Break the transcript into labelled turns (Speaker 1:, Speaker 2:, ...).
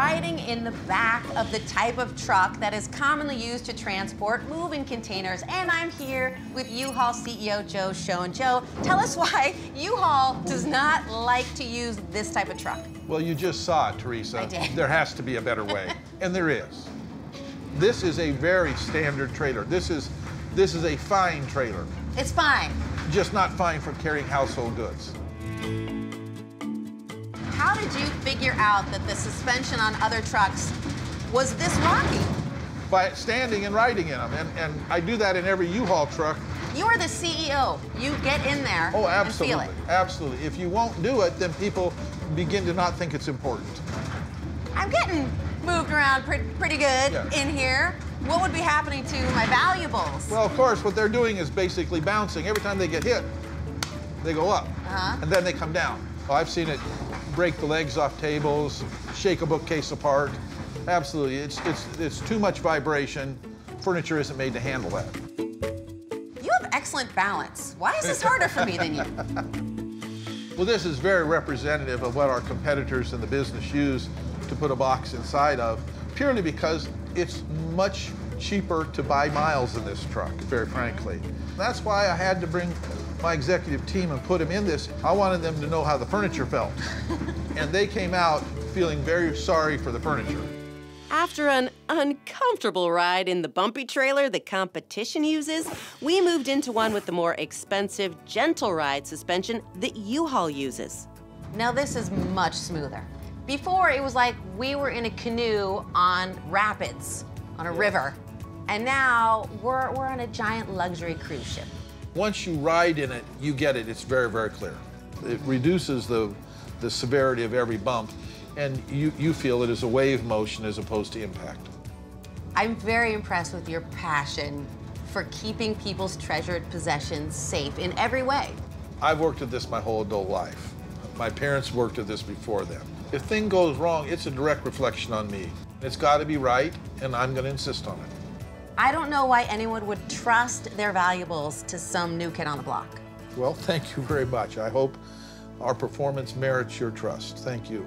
Speaker 1: riding in the back of the type of truck that is commonly used to transport moving containers. And I'm here with U-Haul CEO Joe Schoen. Joe, tell us why U-Haul does not like to use this type of truck.
Speaker 2: Well, you just saw it, Teresa.
Speaker 1: I did.
Speaker 2: There has to be a better way, and there is. This is a very standard trailer. This is a fine trailer.
Speaker 1: It's fine.
Speaker 2: Just not fine for carrying household goods.
Speaker 1: How did you figure out that the suspension on other trucks was this rocky?
Speaker 2: By standing and riding in them, and I do that in every U-Haul truck.
Speaker 1: You are the CEO. You get in there and feel it.
Speaker 2: Absolutely. If you won't do it, then people begin to not think it's important.
Speaker 1: I'm getting moved around pretty good in here. What would be happening to my valuables?
Speaker 2: Well, of course, what they're doing is basically bouncing. Every time they get hit, they go up, and then they come down. Well, I've seen it break the legs off tables, shake a bookcase apart. Absolutely, it's too much vibration. Furniture isn't made to handle that.
Speaker 1: You have excellent balance. Why is this harder for me than you?
Speaker 2: Well, this is very representative of what our competitors in the business use to put a box inside of, purely because it's much cheaper to buy miles in this truck, very frankly. That's why I had to bring my executive team and put them in this. I wanted them to know how the furniture felt. And they came out feeling very sorry for the furniture.
Speaker 3: After an uncomfortable ride in the bumpy trailer the competition uses, we moved into one with the more expensive, gentle ride suspension that U-Haul uses.
Speaker 1: Now this is much smoother. Before, it was like we were in a canoe on rapids, on a river. And now we're on a giant luxury cruise ship.
Speaker 2: Once you ride in it, you get it. It's very, very clear. It reduces the severity of every bump, and you feel it as a wave motion as opposed to impact.
Speaker 1: I'm very impressed with your passion for keeping people's treasured possessions safe in every way.
Speaker 2: I've worked at this my whole adult life. My parents worked at this before them. If thing goes wrong, it's a direct reflection on me. It's got to be right, and I'm going to insist on it.
Speaker 1: I don't know why anyone would trust their valuables to some new kid on the block.
Speaker 2: Well, thank you very much. I hope our performance merits your trust. Thank you.